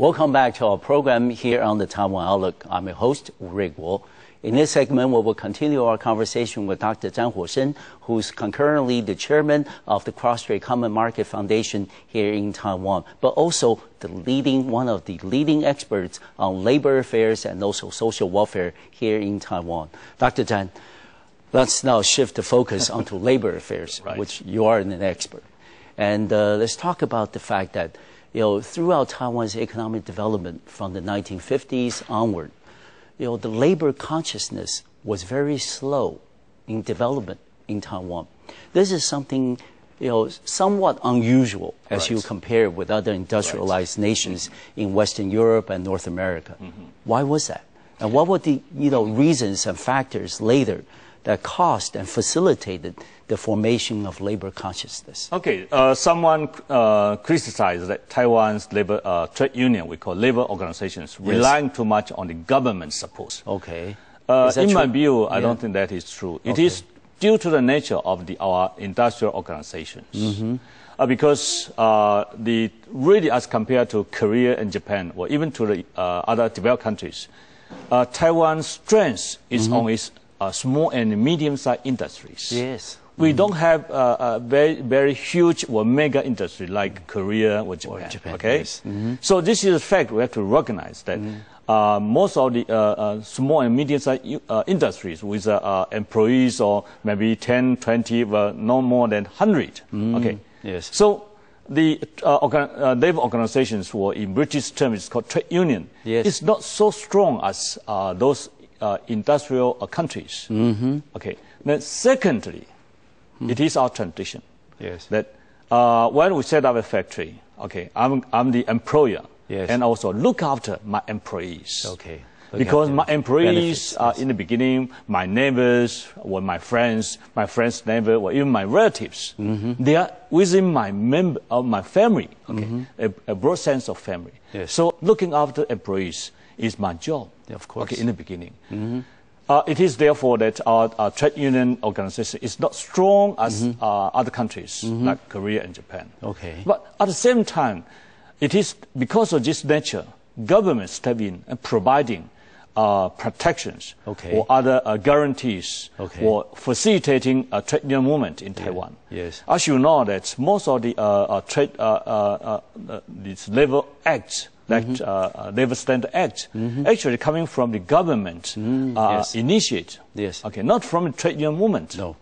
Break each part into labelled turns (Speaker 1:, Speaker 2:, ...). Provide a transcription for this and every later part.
Speaker 1: Welcome back to our program here on the Taiwan Outlook. I'm your host, Rick Guo. In this segment, we will continue our conversation with Dr. Chan Hou-Sheng, who's concurrently the chairman of the Cross-Straits Common Market Foundation here in Taiwan, but also one of the leading experts on labor affairs and also social welfare here in Taiwan. Dr. Chan, let's now shift the focus onto labor affairs,
Speaker 2: Right.
Speaker 1: which you are an expert. And let's talk about the fact that throughout Taiwan's economic development from the 1950s onward, the labor consciousness was very slow in development in Taiwan. This is something, somewhat unusual as you compare with other industrialized nations in Western Europe and North America. Why was that? And what were the, reasons and factors later that caused and facilitated the formation of labor consciousness?
Speaker 2: Okay, someone criticized that Taiwan's labor trade union, we call labor organizations, relying too much on the government support.
Speaker 1: Okay.
Speaker 2: In my view, I don't think that is true. It is due to the nature of our industrial organizations. Because really as compared to Korea and Japan, or even to the other developed countries, Taiwan's strength is on its small and medium-sized industries.
Speaker 1: Yes.
Speaker 2: We don't have a very, very huge or mega industry like Korea or Japan. Okay?
Speaker 1: Yes.
Speaker 2: So this is a fact we have to recognize that most of the small and medium-sized industries with employees or maybe 10, 20, well, no more than 100. Okay.
Speaker 1: Yes.
Speaker 2: So the labor organizations, or in British terms, it's called trade union, is not so strong as those industrial countries. Okay. Then secondly, it is our tradition that when we set up a factory, I'm the employer and also look after my employees.
Speaker 1: Okay.
Speaker 2: Because my employees are in the beginning, my neighbors or my friends' neighbor, or even my relatives. They are within my family. A broad sense of family. So looking after employees is my job.
Speaker 1: Of course.
Speaker 2: In the beginning. It is therefore that our trade union organization is not strong as other countries like Korea and Japan.
Speaker 1: Okay.
Speaker 2: But at the same time, it is because of this nature, governments step in and providing protections or other guarantees or facilitating a trade union movement in Taiwan.
Speaker 1: Yes.
Speaker 2: As you know, that most of the these labor acts, like Labor Standard Act, actually coming from the government initiate.
Speaker 1: Yes.
Speaker 2: Okay, not from the trade union movement.
Speaker 1: No.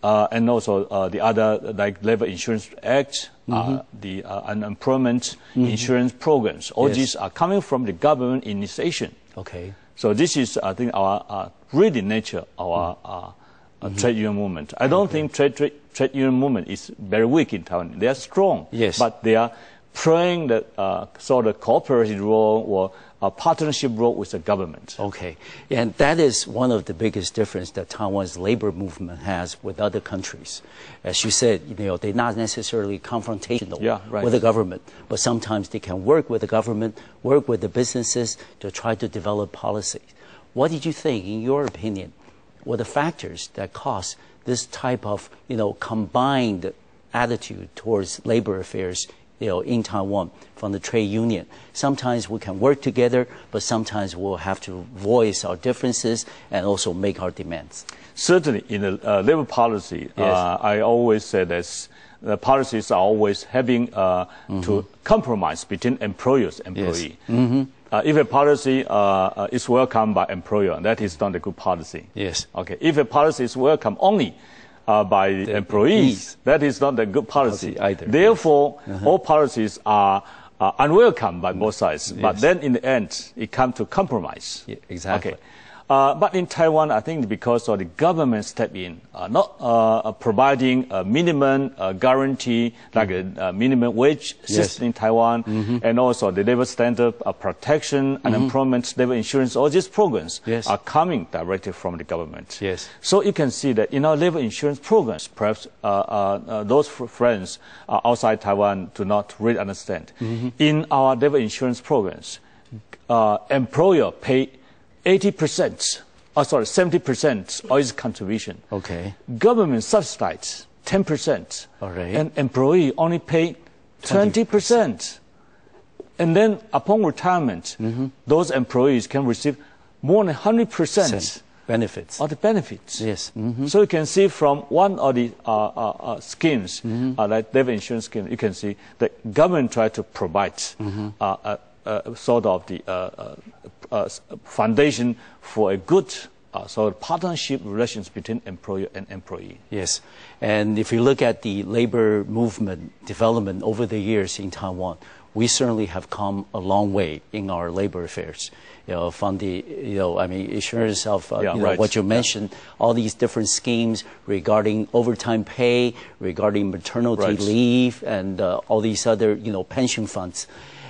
Speaker 2: And also the other, like Labor Insurance Act, the unemployment insurance programs. All these are coming from the government initiation.
Speaker 1: Okay.
Speaker 2: So this is, I think, our really nature, our trade union movement. I don't think trade union movement is very weak in Taiwan. They are strong, but they are playing the sort of cooperative role or a partnership role with the government.
Speaker 1: Okay. And that is one of the biggest difference that Taiwan's labor movement has with other countries. As you said, they're not necessarily confrontational with the government, but sometimes they can work with the government, work with the businesses to try to develop policies. What did you think, in your opinion, were the factors that caused this type of, combined attitude towards labor affairs in Taiwan from the trade union? Sometimes we can work together, but sometimes we'll have to voice our differences and also make our demands.
Speaker 2: Certainly, in the labor policy, I always say that the policies are always having to compromise between employers and employee. If a policy is welcomed by employer, that is not a good policy.
Speaker 1: Yes.
Speaker 2: Okay. If a policy is welcomed only by the employees, that is not a good policy
Speaker 1: either.
Speaker 2: Therefore, all policies are unwelcome by both sides. But then in the end, it comes to compromise.
Speaker 1: Exactly.
Speaker 2: Okay. But in Taiwan, I think because of the government step in, not providing a minimum guarantee, like a minimum wage system in Taiwan, and also the labor standard protection, unemployment, labor insurance, all these programs are coming directly from the government. So you can see that in our labor insurance programs, perhaps those friends outside Taiwan do not really understand. In our labor insurance programs, employer pay 80%, 70% of its contribution.
Speaker 1: Okay.
Speaker 2: Government subsidize 10%.
Speaker 1: All right.
Speaker 2: And employee only pay 20%. And then upon retirement, those employees can receive more than 100%
Speaker 1: benefits.
Speaker 2: Of the benefits.
Speaker 1: Yes.
Speaker 2: So you can see from one of the schemes, like life insurance scheme, you can see the government try to provide sort of the foundation for a good sort of partnership relations between employer and employee.
Speaker 1: Yes. And if you look at the labor movement development over the years in Taiwan, we certainly have come a long way in our labor affairs. From the, insurance of what you mentioned, all these different schemes regarding overtime pay, regarding maternity leave, and all these other, pension funds.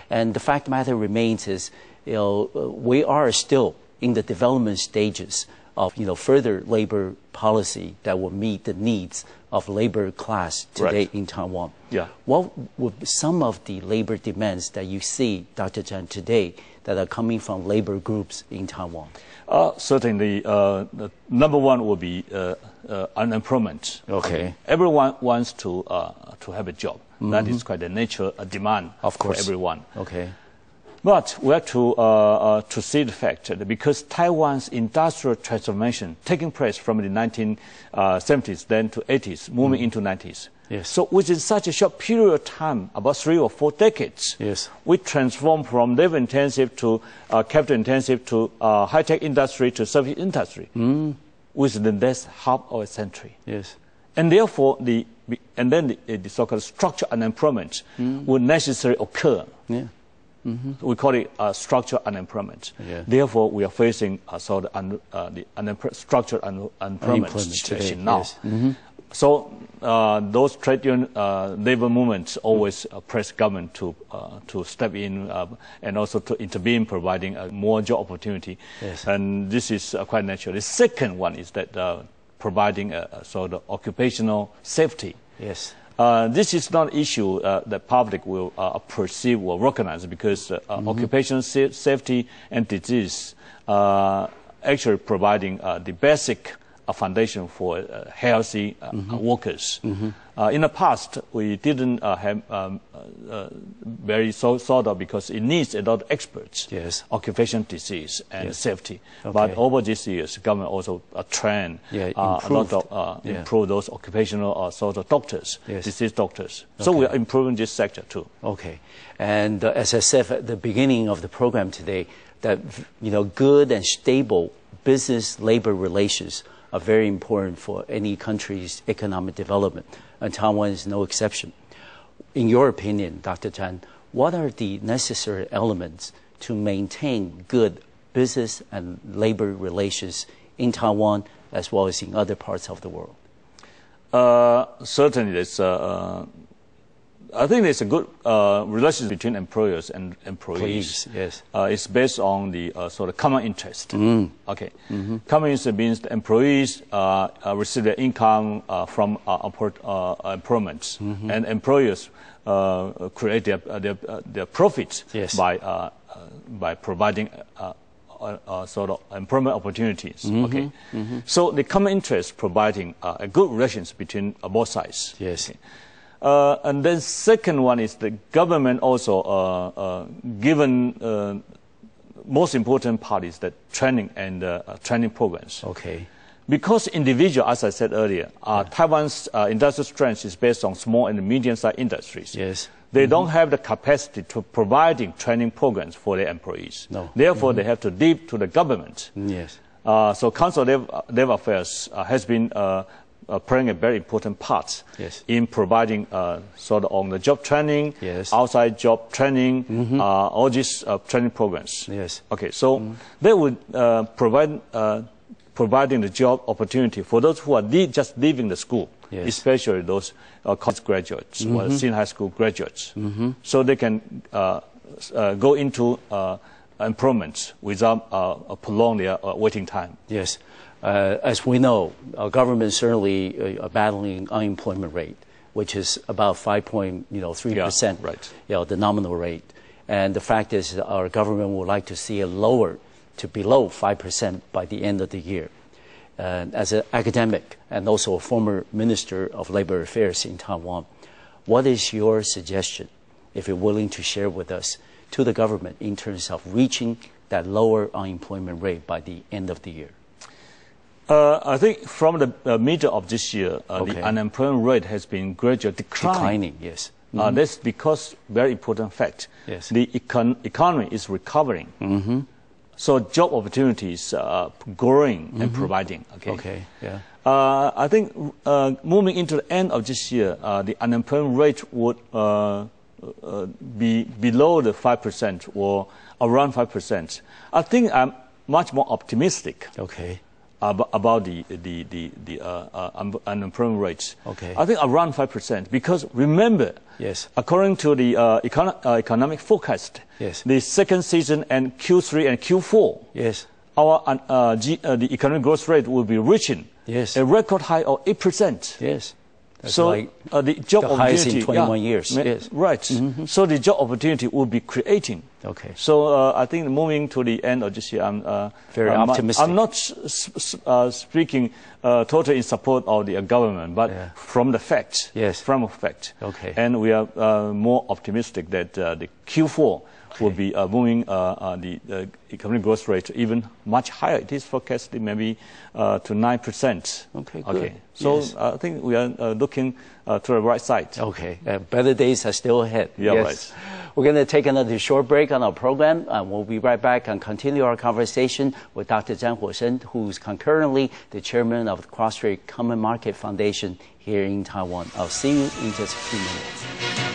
Speaker 1: And the fact of the matter remains is, we are still in the development stages of, further labor policy that will meet the needs of labor class today in Taiwan.
Speaker 2: Yeah.
Speaker 1: What would some of the labor demands that you see, Dr. Chan, today that are coming from labor groups in Taiwan?
Speaker 2: Certainly, the number one will be unemployment.
Speaker 1: Okay.
Speaker 2: Everyone wants to have a job. That is quite a natural demand for everyone.
Speaker 1: Okay.
Speaker 2: But we have to see the fact that because Taiwan's industrial transformation taking place from the 1970s, then to 80s, moving into 90s.
Speaker 1: Yes.
Speaker 2: So within such a short period of time, about 3 or 4 decades, we transformed from labor-intensive to capital-intensive to high-tech industry to service industry within the next half of a century.
Speaker 1: Yes.
Speaker 2: And therefore, the so-called structural unemployment will necessarily occur.
Speaker 1: Yeah.
Speaker 2: We call it structural unemployment.
Speaker 1: Yeah.
Speaker 2: Therefore, we are facing the structural unemployment situation now.
Speaker 1: Yes.
Speaker 2: So those trade union labor movements always press government to step in and also to intervene, providing more job opportunity.
Speaker 1: Yes.
Speaker 2: And this is quite natural. The second one is that providing a sort of occupational safety.
Speaker 1: Yes.
Speaker 2: This is not an issue that public will perceive or recognize because occupational safety and disease actually providing the basic foundation for healthy workers. In the past, we didn't have very sort of because it needs a lot of experts, occupational disease and safety. Okay. But over these years, government also trained a lot of improve those occupational sort of doctors, disease doctors. So we are improving this sector too.
Speaker 1: Okay, and as I said at the beginning of the program today, that good and stable business-labor relations are very important for any country's economic development, and Taiwan is no exception. In your opinion, Dr. Chan, what are the necessary elements to maintain good business and labor relations in Taiwan as well as in other parts of the world?
Speaker 2: Certainly, there's I think there's a good relationship between employers and employees.
Speaker 1: Yes.
Speaker 2: It's based on the sort of common interest. Okay. Common interest means the employees receive their income from employment, and employers create their profits by providing sort of employment opportunities. Okay. So the common interest providing a good relations between both sides.
Speaker 1: Yes.
Speaker 2: Okay. And then second one is the government also given most important part is the training and training programs.
Speaker 1: Okay.
Speaker 2: Because individual, as I said earlier, Taiwan's industrial strength is based on small and medium-sized industries.
Speaker 1: Yes.
Speaker 2: They don't have the capacity to providing training programs for their employees.
Speaker 1: No.
Speaker 2: Therefore, they have to leave to the government.
Speaker 1: Yes.
Speaker 2: So Council of Labor Affairs has been playing a very important part in providing sort of on-the-job training, outside job training, all these training programs.
Speaker 1: Yes.
Speaker 2: Okay, so they would providing the job opportunity for those who are just leaving the school, especially those college graduates or senior high school graduates, so they can go into employment without prolonging their waiting time.
Speaker 1: Yes. As we know, our government certainly battling unemployment rate, which is about 5.3%, the nominal rate. And the fact is that our government would like to see it lowered to below 5% by the end of the year. As an academic and also a former Minister of Labor Affairs in Taiwan, what is your suggestion, if you're willing to share with us, to the government in terms of reaching that lower unemployment rate by the end of the year?
Speaker 2: I think from the middle of this year, the unemployment rate has been gradually declining.
Speaker 1: Yes.
Speaker 2: That's because very important fact.
Speaker 1: Yes.
Speaker 2: The economy is recovering. So job opportunities are growing and providing.
Speaker 1: Yeah.
Speaker 2: I think moving into the end of this year, the unemployment rate would be below the 5% or around 5%. I think I'm much more optimistic. About the unemployment rates. I think around 5%, because remember, according to the economic forecast, the second season and Q3 and Q4, our the economic growth rate will be reaching a record high of 8%.
Speaker 1: That's
Speaker 2: so
Speaker 1: like
Speaker 2: the job
Speaker 1: the
Speaker 2: opportunity,
Speaker 1: highest in 21 years.
Speaker 2: Right. So the job opportunity will be creating. So I think moving to the end of this year, I'm
Speaker 1: very optimistic.
Speaker 2: I'm not speaking totally in support of the government, but from the fact. From a fact. And we are more optimistic that the Q4 will be moving the economic growth rate even much higher. It is forecasted maybe to 9%.
Speaker 1: Good.
Speaker 2: So I think we are looking to the right side.
Speaker 1: Better days are still ahead.
Speaker 2: Right.
Speaker 1: We're going to take another short break on our program, and we'll be right back and continue our conversation with Dr. Zhang Hou-Sheng, who's concurrently the chairman of the Cross-Straits Common Market Foundation here in Taiwan. I'll see you in just a few minutes.